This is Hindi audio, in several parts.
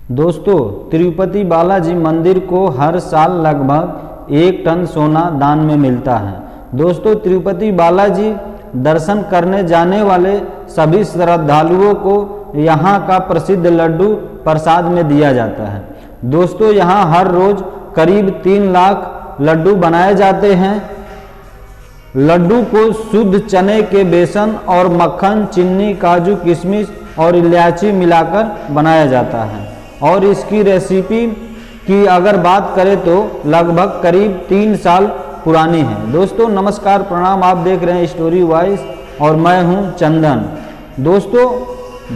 दोस्तों, तिरुपति बालाजी मंदिर को हर साल लगभग 1 टन सोना दान में मिलता है। दोस्तों, तिरुपति बालाजी दर्शन करने जाने वाले सभी श्रद्धालुओं को यहाँ का प्रसिद्ध लड्डू प्रसाद में दिया जाता है। दोस्तों, यहाँ हर रोज करीब 3 लाख लड्डू बनाए जाते हैं। लड्डू को शुद्ध चने के बेसन और मक्खन, चीनी, काजू, किशमिश और इलायची मिलाकर बनाया जाता है और इसकी रेसिपी की अगर बात करें तो लगभग करीब 3 साल पुरानी है। दोस्तों नमस्कार, प्रणाम। आप देख रहे हैं स्टोरी वॉइस और मैं हूं चंदन। दोस्तों,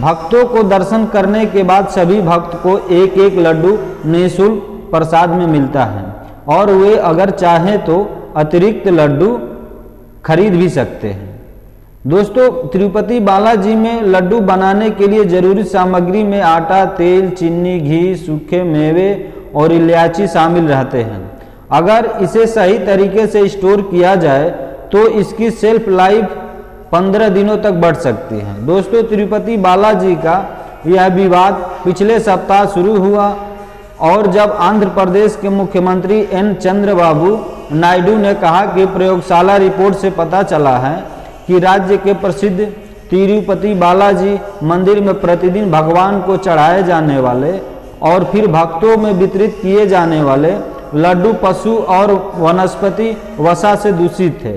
भक्तों को दर्शन करने के बाद सभी भक्त को एक एक लड्डू निःशुल्क प्रसाद में मिलता है और वे अगर चाहें तो अतिरिक्त लड्डू खरीद भी सकते हैं। दोस्तों, तिरुपति बालाजी में लड्डू बनाने के लिए जरूरी सामग्री में आटा, तेल, चीनी, घी, सूखे मेवे और इलायची शामिल रहते हैं। अगर इसे सही तरीके से स्टोर किया जाए तो इसकी शेल्फ लाइफ 15 दिनों तक बढ़ सकती है। दोस्तों, तिरुपति बालाजी का यह विवाद पिछले सप्ताह शुरू हुआ और जब आंध्र प्रदेश के मुख्यमंत्री एन चंद्रबाबू नायडू ने कहा कि प्रयोगशाला रिपोर्ट से पता चला है कि राज्य के प्रसिद्ध तिरुपति बालाजी मंदिर में प्रतिदिन भगवान को चढ़ाए जाने वाले और फिर भक्तों में वितरित किए जाने वाले लड्डू पशु और वनस्पति वसा से दूषित थे।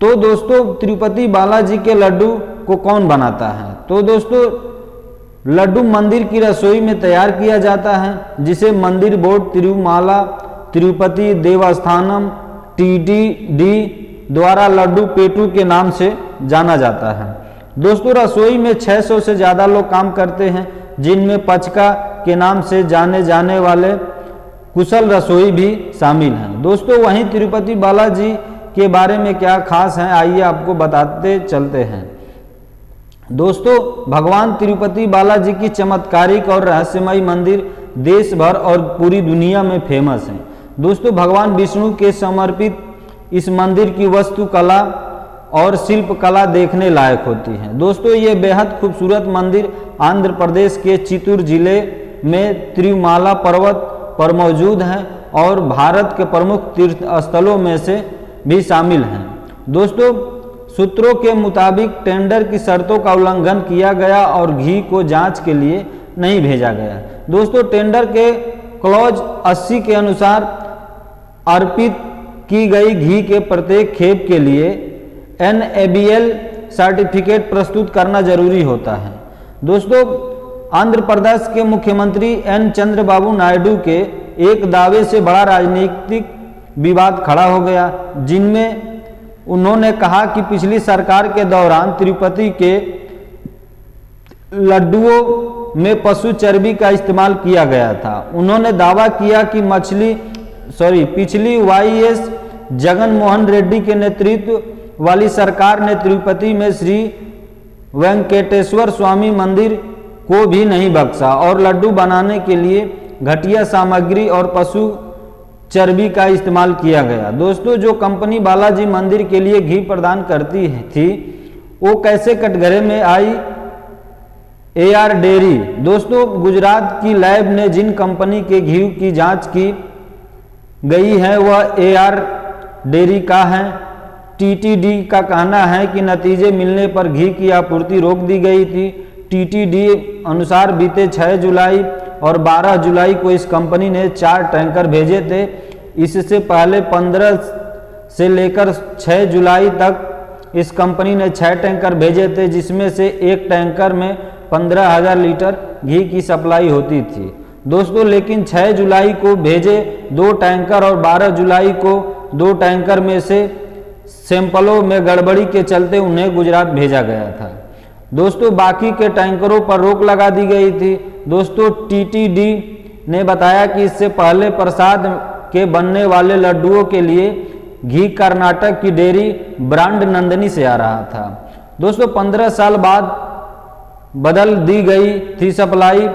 तो दोस्तों, तिरुपति बालाजी के लड्डू को कौन बनाता है? तो दोस्तों, लड्डू मंदिर की रसोई में तैयार किया जाता है, जिसे मंदिर बोर्ड तिरुमाला तिरुपति देवस्थानम TTD द्वारा लड्डू पेटू के नाम से जाना जाता है। दोस्तों, रसोई में 600 से ज़्यादा लोग काम करते हैं, जिनमें पचका के नाम से जाने जाने वाले कुशल रसोई भी शामिल हैं। दोस्तों, वहीं तिरुपति बालाजी के बारे में क्या खास है, आइए आपको बताते चलते हैं। दोस्तों, भगवान तिरुपति बालाजी की चमत्कारिक और रहस्यमय मंदिर देश भर और पूरी दुनिया में फेमस है। दोस्तों, भगवान विष्णु के समर्पित इस मंदिर की वास्तुकला और शिल्प कला देखने लायक होती है। दोस्तों, ये बेहद खूबसूरत मंदिर आंध्र प्रदेश के चित्तूर जिले में तिरुमाला पर्वत पर मौजूद है और भारत के प्रमुख तीर्थ स्थलों में से भी शामिल हैं। दोस्तों, सूत्रों के मुताबिक टेंडर की शर्तों का उल्लंघन किया गया और घी को जांच के लिए नहीं भेजा गया। दोस्तों, टेंडर के क्लॉज 80 के अनुसार अर्पित की गई घी के प्रत्येक खेप के लिए NABL सर्टिफिकेट प्रस्तुत करना जरूरी होता है। दोस्तों, आंध्र प्रदेश के मुख्यमंत्री एन चंद्रबाबू नायडू के एक दावे से बड़ा राजनीतिक विवाद खड़ा हो गया, जिनमें उन्होंने कहा कि पिछली सरकार के दौरान तिरुपति के लड्डुओं में पशु चर्बी का इस्तेमाल किया गया था। उन्होंने दावा किया कि पिछली YS जगन मोहन रेड्डी के नेतृत्व वाली सरकार ने तिरुपति में श्री वेंकटेश्वर स्वामी मंदिर को भी नहीं बख्शा और लड्डू बनाने के लिए घटिया सामग्री और पशु चर्बी का इस्तेमाल किया गया। दोस्तों, जो कंपनी बालाजी मंदिर के लिए घी प्रदान करती थी वो कैसे कटघरे में आई? AR dairy. दोस्तों, गुजरात की लैब ने जिन कंपनी के घी की जांच की गई है वह AR डेयरी का है। TTD का कहना है कि नतीजे मिलने पर घी की आपूर्ति रोक दी गई थी। TTD अनुसार बीते 6 जुलाई और 12 जुलाई को इस कंपनी ने 4 टैंकर भेजे थे। इससे पहले 15 से लेकर 6 जुलाई तक इस कंपनी ने 6 टैंकर भेजे थे, जिसमें से एक टैंकर में 15,000 लीटर घी की सप्लाई होती थी। दोस्तों, लेकिन 6 जुलाई को भेजे 2 टैंकर और 12 जुलाई को 2 टैंकर में से सैंपलों में गड़बड़ी के चलते उन्हें गुजरात भेजा गया था। दोस्तों, बाकी के टैंकरों पर रोक लगा दी गई थी। दोस्तों, TTD ने बताया कि इससे पहले प्रसाद के बनने वाले लड्डुओं के लिए घी कर्नाटक की डेयरी ब्रांड नंदिनी से आ रहा था। दोस्तों, 15 साल बाद बदल दी गई थी सप्लाई।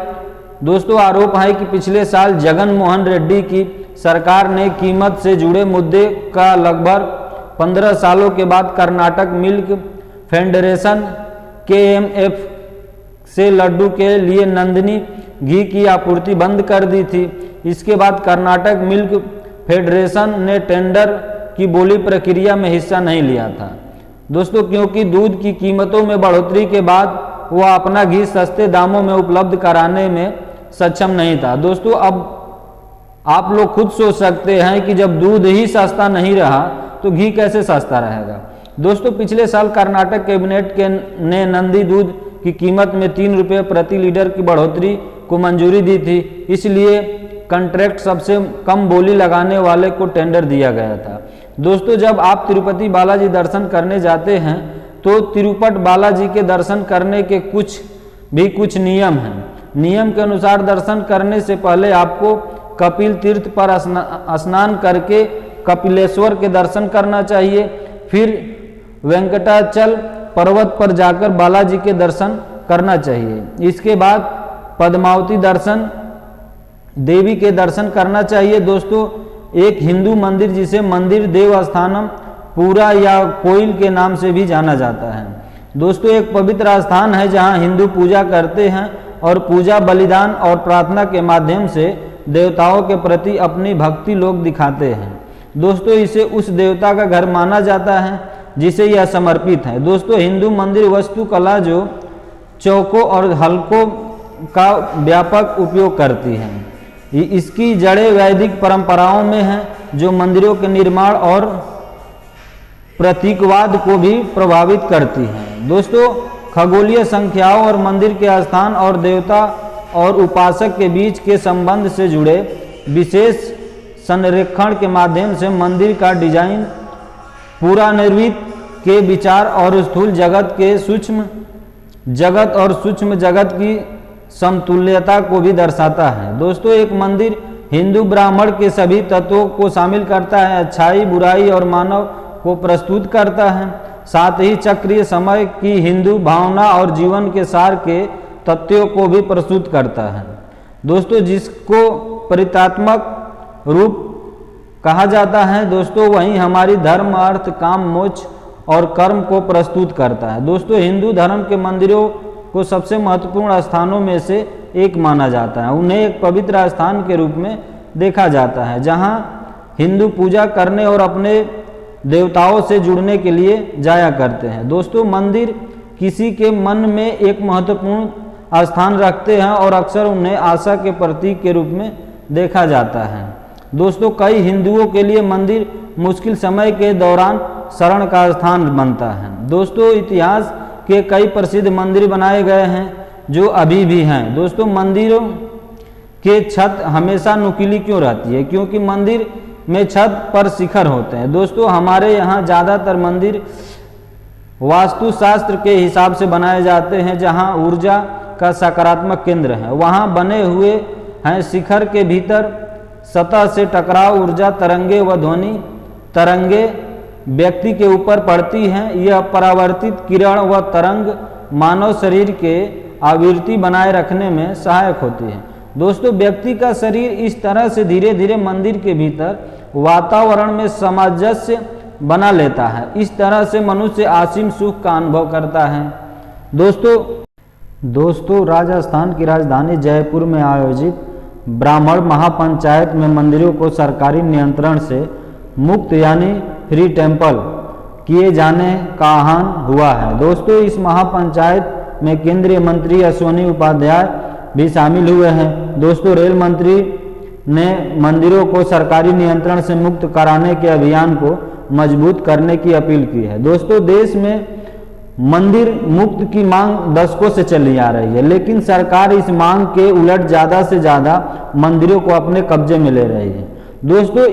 दोस्तों, आरोप है कि पिछले साल जगन मोहन रेड्डी की सरकार ने कीमत से जुड़े मुद्दे का लगभग 15 सालों के बाद कर्नाटक मिल्क फेडरेशन KMF से लड्डू के लिए नंदिनी घी की आपूर्ति बंद कर दी थी। इसके बाद कर्नाटक मिल्क फेडरेशन ने टेंडर की बोली प्रक्रिया में हिस्सा नहीं लिया था दोस्तों, क्योंकि दूध की कीमतों में बढ़ोतरी के बाद वह अपना घी सस्ते दामों में उपलब्ध कराने में सक्षम नहीं था। दोस्तों अब आप लोग खुद सोच सकते हैं कि जब दूध ही सस्ता नहीं रहा तो घी कैसे सस्ता रहेगा। दोस्तों पिछले साल कर्नाटक कैबिनेट ने नंदी दूध की कीमत में 3 रुपये प्रति लीटर की बढ़ोतरी को मंजूरी दी थी। इसलिए कॉन्ट्रैक्ट सबसे कम बोली लगाने वाले को टेंडर दिया गया था। दोस्तों जब आप तिरुपति बालाजी दर्शन करने जाते हैं तो तिरुपति बालाजी के दर्शन करने के कुछ नियम हैं। नियम के अनुसार दर्शन करने से पहले आपको कपिल तीर्थ पर स्नान करके कपिलेश्वर के दर्शन करना चाहिए। फिर वेंकटाचल पर्वत पर जाकर बालाजी के दर्शन करना चाहिए। इसके बाद पद्मावती दर्शन देवी के दर्शन करना चाहिए। दोस्तों एक हिंदू मंदिर जिसे मंदिर देवस्थानम पूरा या कोइल के नाम से भी जाना जाता है। दोस्तों एक पवित्र स्थान है जहां हिंदू पूजा करते हैं और पूजा बलिदान और प्रार्थना के माध्यम से देवताओं के प्रति अपनी भक्ति लोग दिखाते हैं। दोस्तों इसे उस देवता का घर माना जाता है जिसे यह समर्पित है। दोस्तों हिंदू मंदिर वास्तुकला जो चौकों और हल्कों का व्यापक उपयोग करती है। इसकी जड़ें वैदिक परंपराओं में हैं जो मंदिरों के निर्माण और प्रतीकवाद को भी प्रभावित करती हैं। दोस्तों खगोलीय संख्याओं और मंदिर के स्थान और देवता और उपासक के बीच के संबंध से जुड़े विशेष संरेखण के माध्यम से मंदिर का डिजाइन पुनर्निर्मित के विचार और स्थूल जगत के सूक्ष्म जगत की समतुल्यता को भी दर्शाता है। दोस्तों एक मंदिर हिंदू ब्राह्मण के सभी तत्वों को शामिल करता है, अच्छाई बुराई और मानव को प्रस्तुत करता है। साथ ही चक्रीय समय की हिंदू भावना और जीवन के सार के तथ्यों को भी प्रस्तुत करता है। दोस्तों जिसको परितात्मक रूप कहा जाता है दोस्तों वही हमारी धर्म अर्थ काम मोक्ष और कर्म को प्रस्तुत करता है। दोस्तों हिंदू धर्म के मंदिरों को सबसे महत्वपूर्ण स्थानों में से एक माना जाता है। उन्हें एक पवित्र स्थान के रूप में देखा जाता है जहां हिंदू पूजा करने और अपने देवताओं से जुड़ने के लिए जाया करते हैं। दोस्तों मंदिर किसी के मन में एक महत्वपूर्ण स्थान रखते हैं और अक्सर उन्हें आशा के प्रतीक के रूप में देखा जाता है। दोस्तों कई हिंदुओं के लिए मंदिर मुश्किल समय के दौरान शरण का स्थान बनता है। दोस्तों इतिहास के कई प्रसिद्ध मंदिर बनाए गए हैं जो अभी भी हैं। दोस्तों मंदिरों के छत हमेशा नुकीली क्यों रहती है? क्योंकि मंदिर में छत पर शिखर होते हैं। दोस्तों हमारे यहाँ ज़्यादातर मंदिर वास्तुशास्त्र के हिसाब से बनाए जाते हैं जहाँ ऊर्जा का सकारात्मक केंद्र है। वहाँ बने हुए हैं शिखर के भीतर सतह से टकराव ऊर्जा तरंगे व ध्वनि तरंगे व्यक्ति के ऊपर पड़ती हैं। यह परावर्तित किरण व तरंग मानव शरीर के आवृत्ति बनाए रखने में सहायक होती है। दोस्तों व्यक्ति का शरीर इस तरह से धीरे धीरे मंदिर के भीतर वातावरण में सामंजस्य बना लेता है। इस तरह से मनुष्य असीम सुख का अनुभव करता है। दोस्तों राजस्थान की राजधानी जयपुर में आयोजित ब्राह्मण महापंचायत में मंदिरों को सरकारी नियंत्रण से मुक्त यानी फ्री टेम्पल किए जाने का आह्वान हुआ है। दोस्तों इस महापंचायत में केंद्रीय मंत्री अश्विनी उपाध्याय भी शामिल हुए हैं। दोस्तों रेल मंत्री ने मंदिरों को सरकारी नियंत्रण से मुक्त कराने के अभियान को मजबूत करने की अपील की है। दोस्तों देश में मंदिर मुक्त की मांग दशकों से चली आ रही है, लेकिन सरकार इस मांग के उलट ज़्यादा से ज़्यादा मंदिरों को अपने कब्जे में ले रही है। दोस्तों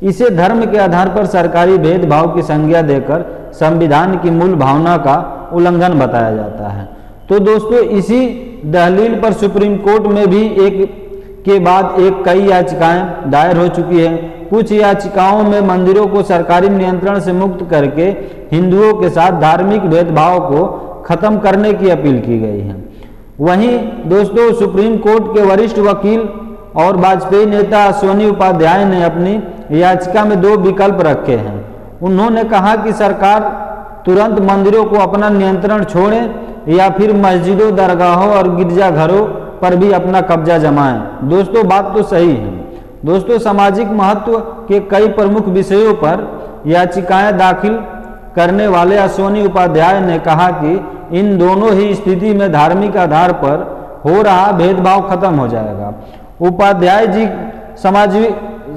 इसे धर्म के आधार पर सरकारी भेदभाव की संज्ञा देकर संविधान की मूल भावना का उल्लंघन बताया जाता है। तो दोस्तों इसी दलील पर सुप्रीम कोर्ट में भी एक के बाद एक कई याचिकाएं दायर हो चुकी हैं। कुछ याचिकाओं में मंदिरों को सरकारी नियंत्रण से मुक्त करके हिंदुओं के साथ धार्मिक भेदभाव को खत्म करने की अपील की गई है। वहीं दोस्तों सुप्रीम कोर्ट के वरिष्ठ वकील और भाजपा नेता अश्विनी उपाध्याय ने अपनी याचिका में 2 विकल्प रखे हैं। उन्होंने कहा कि सरकार तुरंत मंदिरों को अपना नियंत्रण छोड़े या फिर मस्जिदों दरगाहों और गिरजाघरों पर भी अपना कब्जा जमाएं। दोस्तों बात तो सही है। दोस्तों सामाजिक महत्व के कई प्रमुख विषयों पर याचिकाएं दाखिल करने वाले अश्वनी उपाध्याय ने कहा कि इन दोनों ही स्थिति में धार्मिक आधार पर हो रहा भेदभाव खत्म हो जाएगा। उपाध्याय जी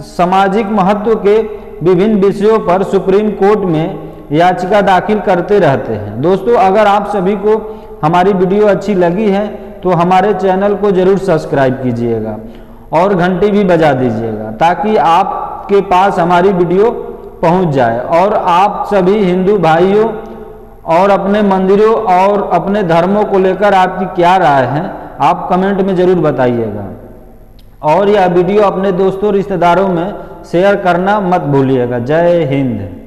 सामाजिक महत्व के विभिन्न विषयों पर सुप्रीम कोर्ट में याचिका दाखिल करते रहते हैं। दोस्तों अगर आप सभी को हमारी वीडियो अच्छी लगी है तो हमारे चैनल को जरूर सब्सक्राइब कीजिएगा और घंटी भी बजा दीजिएगा ताकि आपके पास हमारी वीडियो पहुंच जाए। और आप सभी हिंदू भाइयों और अपने मंदिरों और अपने धर्मों को लेकर आपकी क्या राय है आप कमेंट में जरूर बताइएगा। और यह वीडियो अपने दोस्तों रिश्तेदारों में शेयर करना मत भूलिएगा। जय हिंद।